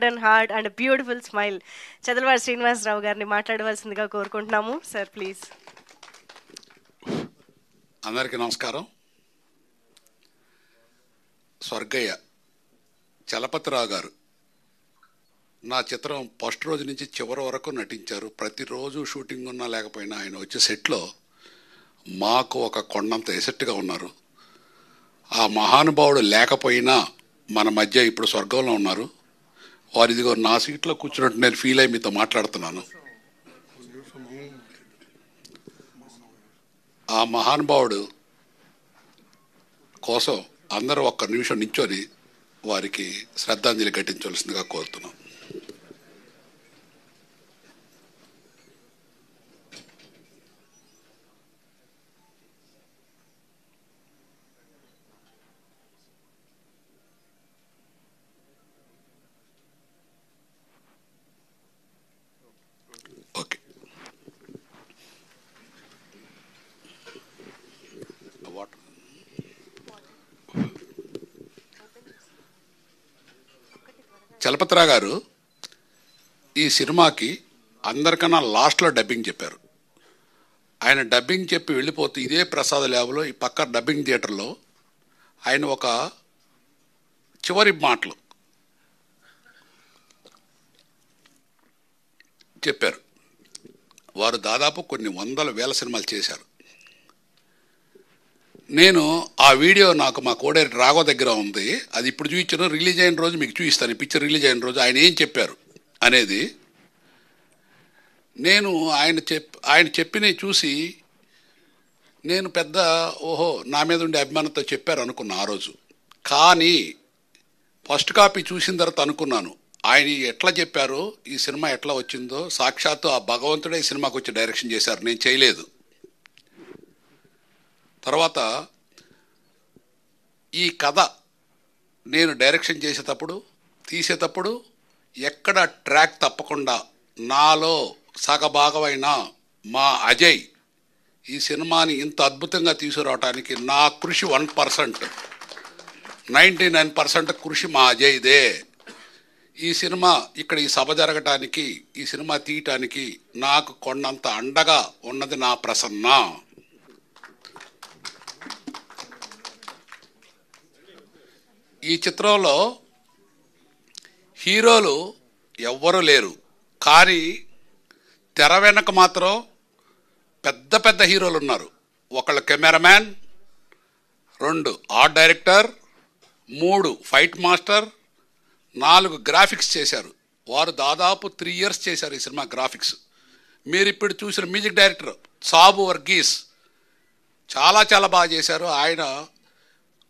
And heart and beautiful smile Chadalavari Srinivasarao గారిని మాట్లాడవలసిందిగా కోరుకుంటున్నాము. Sir please. అందరికీ నమస్కారం. స్వర్గయ్య చలపతిరావు గారు నా చిత్రం ఫస్ట్ రోజు నుంచి చివరి వరకు నటించారు. ప్రతిరోజు షూటింగ్ ఉన్నా లేకపోయినా ఆయన వచ్చే సెట్లో మాకు ఒక కొండంత ఎసెట్గా ఉన్నారు. ఆ మహానుభావుడు లేకపోయినా మన మధ్య ఇప్పుడు స్వర్గంలో ఉన్నారు. వారు ఇదిగో నా సీట్లో కూర్చున్నట్టు నేను ఫీల్ అయ్యి మీతో మాట్లాడుతున్నాను. ఆ మహానుభావుడు కోసం అందరూ ఒక్క నిమిషం నించొని వారికి శ్రద్ధాంజలి ఘటించవలసిందిగా కోరుతున్నాం. ఓకే. చలపతిరావు గారు ఈ సినిమాకి అందరికన్నా లాస్ట్లో డబ్బింగ్ చెప్పారు. ఆయన డబ్బింగ్ చెప్పి వెళ్ళిపోతూ ఇదే ప్రసాద్ ల్యాబ్లో ఈ పక్క డబ్బింగ్ థియేటర్లో ఆయన ఒక చివరి మాటలు చెప్పారు. వారు దాదాపు కొన్ని వందల వేల సినిమాలు చేశారు. నేను ఆ వీడియో నాకు మా కోడేరు రాఘవ దగ్గర ఉంది. అది ఇప్పుడు చూపించాను. రిలీజ్ అయిన రోజు మీకు చూపిస్తాను. ఈ పిక్చర్ రిలీజ్ అయిన రోజు ఆయన ఏం చెప్పారు అనేది. నేను ఆయన చెప్పినవి చూసి నేను పెద్ద ఓహో నా మీద ఉండే అభిమానంతో చెప్పారు అనుకున్నా ఆ రోజు. కానీ ఫస్ట్ కాపీ చూసిన తర్వాత అనుకున్నాను ఆయన ఎట్లా చెప్పారో ఈ సినిమా ఎట్లా వచ్చిందో సాక్షాత్తు ఆ భగవంతుడే ఈ సినిమాకి వచ్చి డైరెక్షన్ చేశారు, నేను చేయలేదు. తర్వాత ఈ కథ నేను డైరెక్షన్ చేసేటప్పుడు తీసేటప్పుడు ఎక్కడ ట్రాక్ తప్పకుండా నాలో సగభాగమైన మా అజయ్ ఈ సినిమాని ఇంత అద్భుతంగా తీసుకురావడానికి నా కృషి 1%, 99% కృషి మా అజయ్దే. ఈ సినిమా ఇక్కడ ఈ సభ జరగటానికి ఈ సినిమా తీయటానికి నాకు కొండంత అండగా ఉన్నది నా ప్రసన్న. ఈ చిత్రంలో హీరోలు ఎవ్వరూ లేరు, కానీ తెర వెనక మాత్రం పెద్ద పెద్ద హీరోలు ఉన్నారు. ఒకళ్ళు cameraman, 2 art director, 3 fight master, 4 graphics చేశారు. వారు దాదాపు 3 years చేశారు ఈ సినిమా గ్రాఫిక్స్. మీరు ఇప్పుడు చూసిన మ్యూజిక్ డైరెక్టర్ సాబు వర్గీస్ చాలా చాలా బాగా చేశారు. ఆయన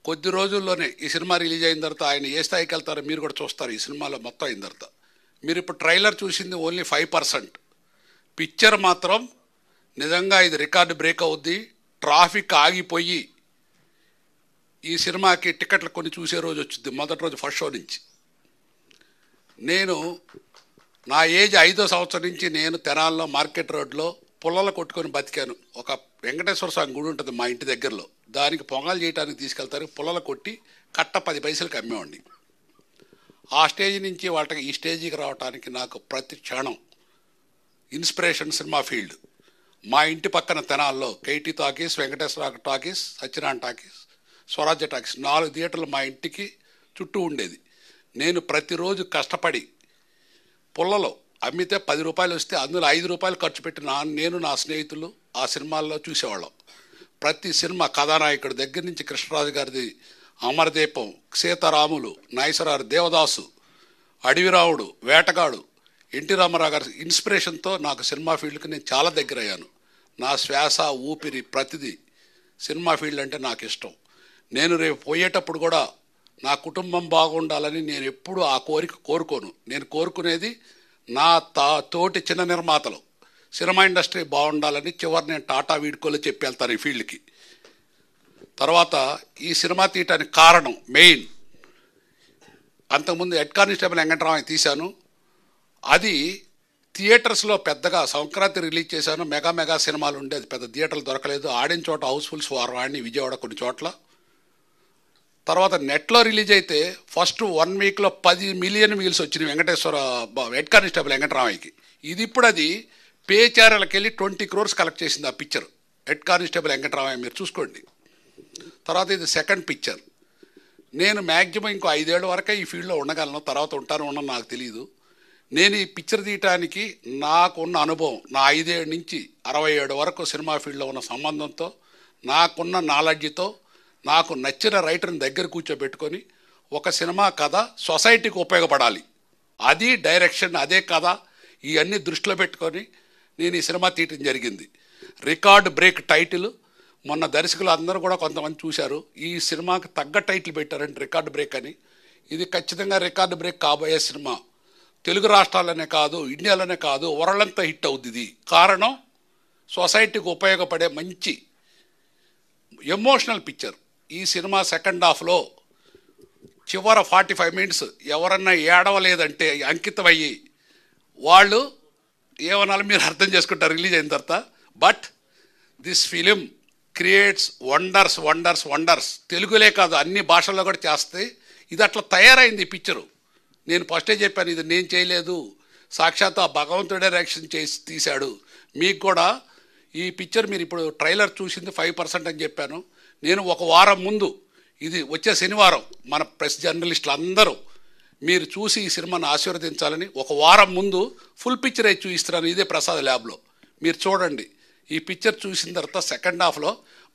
కొద్ది రోజుల్లోనే ఈ సినిమా రిలీజ్ అయిన తర్వాత ఆయన ఏ స్థాయికి వెళ్తారో మీరు కూడా చూస్తారు. ఈ సినిమాలో మొత్తం అయిన తర్వాత మీరు ఇప్పుడు ట్రైలర్ చూసింది ఓన్లీ 5%. పిక్చర్ మాత్రం నిజంగా ఇది రికార్డు బ్రేక్ అవుద్ది. ట్రాఫిక్ ఆగిపోయి ఈ సినిమాకి టికెట్లు కొన్ని చూసే రోజు వచ్చింది, మొదటి రోజు ఫస్ట్ షో నుంచి. నేను నా ఏజ్ 5వ సంవత్సరం నుంచి నేను తెనాల్లో మార్కెట్ రోడ్లో పుల్లలు కొట్టుకొని బతికాను. ఒక వెంకటేశ్వర స్వామి గుడి ఉంటుంది మా ఇంటి దగ్గరలో, దానికి పొంగల్ చేయడానికి తీసుకెళ్తారు. పుల్లలు కొట్టి కట్ట 10 పైసలకి అమ్మేవాడిని. ఆ స్టేజ్ నుంచి వాళ్ళకి ఈ స్టేజీకి రావడానికి నాకు ప్రతి క్షణం ఇన్స్పిరేషన్ సినిమా ఫీల్డ్. మా ఇంటి పక్కన తెనాల్లో KT talkies, Venkateswara talkies, Satyanarayana talkies, Swarajya talkies 4 థియేటర్లు మా ఇంటికి చుట్టూ ఉండేది. నేను ప్రతిరోజు కష్టపడి పుల్లలో అమ్మితే 10 రూపాయలు వస్తే అందులో 5 రూపాయలు ఖర్చు పెట్టి నేను నా స్నేహితులు ఆ సినిమాల్లో చూసేవాళ్ళం. ప్రతి సినిమా కథానాయకుడి దగ్గర నుంచి కృష్ణరాజు గారిది అమరదీపం, సీతారాములు, నాయసరారు దేవదాసు, అడవిరావుడు, వేటగాడు, ఎన్టీ రామారావు గారి ఇన్స్పిరేషన్తో నాకు సినిమా ఫీల్డ్కి నేను చాలా దగ్గర అయ్యాను. నా శ్వాస ఊపిరి ప్రతిదీ సినిమా ఫీల్డ్ అంటే నాకు ఇష్టం. నేను రేపు పోయేటప్పుడు కూడా నా కుటుంబం బాగుండాలని నేను ఎప్పుడూ ఆ కోరిక కోరుకోను. నేను కోరుకునేది నా తోటి చిన్న నిర్మాతలు సినిమా ఇండస్ట్రీ బాగుండాలని చివరి నేను టాటా వీడ్కోలో చెప్పి వెళ్తాను ఈ ఫీల్డ్కి. తర్వాత ఈ సినిమా తీయటానికి కారణం మెయిన్, అంతకుముందు హెడ్ కానిస్టేబుల్ వెంకటరామయ్య తీశాను. అది థియేటర్స్లో పెద్దగా సంక్రాంతి రిలీజ్ చేశాను. మెగా సినిమాలు ఉండేది, పెద్ద థియేటర్లు దొరకలేదు. ఆడిన చోట హౌస్ఫుల్స్ వారు ఆడిని విజయవాడ కొన్ని చోట్ల. తర్వాత నెట్లో రిలీజ్ అయితే ఫస్ట్ 1 వీక్లో 10 మిలియన్ వ్యూస్ వచ్చినాయి వెంకటేశ్వర హెడ్ కానిస్టేబుల్ వెంకటరామయ్యకి. ఇది ఇప్పుడు అది పే ఛానల్కి వెళ్ళి 20 crores కలెక్ట్ చేసింది ఆ పిక్చర్, హెడ్ కానిస్టేబుల్ వెంకటరామయ్య, మీరు చూసుకోండి. తర్వాత ఇది సెకండ్ పిక్చర్. నేను మ్యాక్సిమం ఇంకో 5 ఏళ్ళ వరకే ఈ ఫీల్డ్లో ఉండగలను, తర్వాత ఉండను నాకు తెలియదు. నేను ఈ పిక్చర్ తీయటానికి నాకున్న అనుభవం, నా 5 ఏళ్ళ నుంచి 67 వరకు సినిమా ఫీల్డ్లో ఉన్న సంబంధంతో, నాకున్న నాలెడ్జ్తో, నాకు నచ్చిన రైటర్ని దగ్గర కూర్చోబెట్టుకొని ఒక సినిమా కథ సొసైటీకి ఉపయోగపడాలి, అది డైరెక్షన్, అదే కథ, ఇవన్నీ దృష్టిలో పెట్టుకొని నేను ఈ సినిమా తీయటం జరిగింది. Record break title. మొన్న దర్శకులు అందరూ కూడా కొంతమంది చూశారు, ఈ సినిమాకి తగ్గ టైటిల్ పెట్టారంటే రికార్డ్ బ్రేక్ అని. ఇది ఖచ్చితంగా రికార్డ్ బ్రేక్ కాబోయే సినిమా. తెలుగు రాష్ట్రాలనే కాదు, ఇండియాలోనే కాదు, వరల్డ్ అంతా హిట్ అవుద్ది. ఇది కారణం సొసైటీకి ఉపయోగపడే మంచి ఎమోషనల్ పిక్చర్. ఈ సినిమా సెకండ్ హాఫ్లో చివర 45 minutes ఎవరన్నా ఏడవలేదంటే అంకితమయ్యి వాళ్ళు ఏమనాలి మీరు అర్థం చేసుకుంటారు రిలీజ్ అయిన తర్వాత. But this film creates wonders wonders wonders. తెలుగులే కాదు అన్ని భాషల్లో కూడా చేస్తే ఇది అట్లా తయారైంది ఈ పిక్చరు. నేను ఫస్టే చెప్పాను, ఇది నేను చేయలేదు, సాక్షాత్ ఆ భగవంతుడే డైరెక్షన్ చేసి తీశాడు. మీకు కూడా ఈ పిక్చర్ మీరు ఇప్పుడు ట్రైలర్ చూసింది 5% అని చెప్పాను. నేను ఒక వారం ముందు, ఇది వచ్చే శనివారం మన ప్రెస్ జర్నలిస్టులు అందరూ మీరు చూసి ఈ సినిమాను ఆశీర్వదించాలని ఒక వారం ముందు ఫుల్ పిక్చర్ అయితే చూపిస్తున్నాను. ఇదే ప్రసాద్ ల్యాబ్లో మీరు చూడండి. ఈ పిక్చర్ చూసిన తర్వాత సెకండ్ హాఫ్లో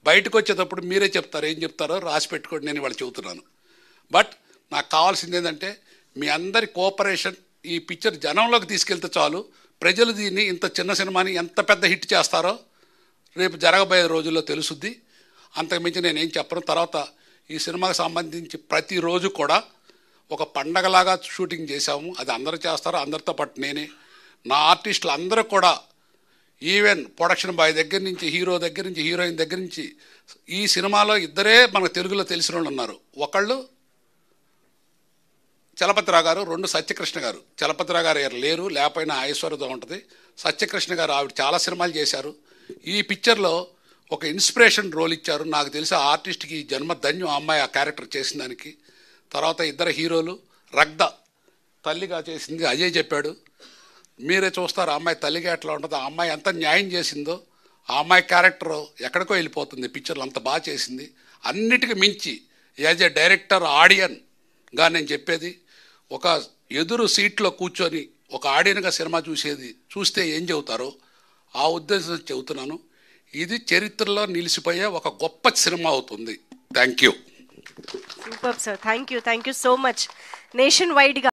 బయటకు వచ్చేటప్పుడు మీరే చెప్తారు, ఏం చెప్తారో రాసి పెట్టుకోండి, నేను ఇవాళ చెబుతున్నాను. బట్ నాకు కావాల్సింది ఏంటంటే మీ అందరి కోఆపరేషన్. ఈ పిక్చర్ జనంలోకి తీసుకెళ్తే చాలు. ప్రజలు దీన్ని ఇంత చిన్న సినిమాని ఎంత పెద్ద హిట్ చేస్తారో రేపు జరగబోయే రోజుల్లో తెలుసుద్ది. అంతకుమించి నేనేం చెప్పను. తర్వాత ఈ సినిమాకి సంబంధించి ప్రతిరోజు కూడా ఒక పండగలాగా షూటింగ్ చేశాము. అది అందరూ చేస్తారు, అందరితో పాటు నేనే. నా ఆర్టిస్టులు అందరూ కూడా, ఈవెన్ ప్రొడక్షన్ బాయ్ దగ్గర నుంచి, హీరో దగ్గర నుంచి, హీరోయిన్ దగ్గర నుంచి, ఈ సినిమాలో ఇద్దరే మనకు తెలుగులో తెలిసిన వాళ్ళు ఉన్నారు. ఒకళ్ళు చలపతిరావు గారు, 2 సత్యకృష్ణ గారు. చలపతిరావు గారు లేరు, లేకపోయినా ఐశ్వర్యతో ఉంటుంది. సత్యకృష్ణ గారు ఆవిడ చాలా సినిమాలు చేశారు. ఈ పిక్చర్లో ఒక ఇన్స్పిరేషన్ రోల్ ఇచ్చారు. నాకు తెలిసి ఆ ఆర్టిస్ట్కి జన్మ ధన్యం, ఆ అమ్మాయి ఆ క్యారెక్టర్ చేసిన దానికి. తర్వాత ఇద్దరు హీరోలు, రగ్ద తల్లిగా చేసింది అజయ్ చెప్పాడు, మీరే చూస్తారు ఆ అమ్మాయి తల్లిగా ఎట్లా ఉంటుందో, ఆ అమ్మాయి ఎంత న్యాయం చేసిందో. ఆ అమ్మాయి క్యారెక్టర్ ఎక్కడికో వెళ్ళిపోతుంది పిక్చర్లో, అంత బాగా చేసింది. అన్నిటికీ మించి యాజ్ ఏ డైరెక్టర్ ఆడియన్గా నేను చెప్పేది, ఒక ఎదురు సీట్లో కూర్చొని ఒక ఆడియన్గా సినిమా చూస్తే ఏం చెబుతారో ఆ ఉద్దేశం చెబుతున్నాను. ఇది చరిత్రలో నిలిచిపోయే ఒక గొప్ప సినిమా అవుతుంది. Thank you. Super sir, thank you so much. Nation వైడ్గా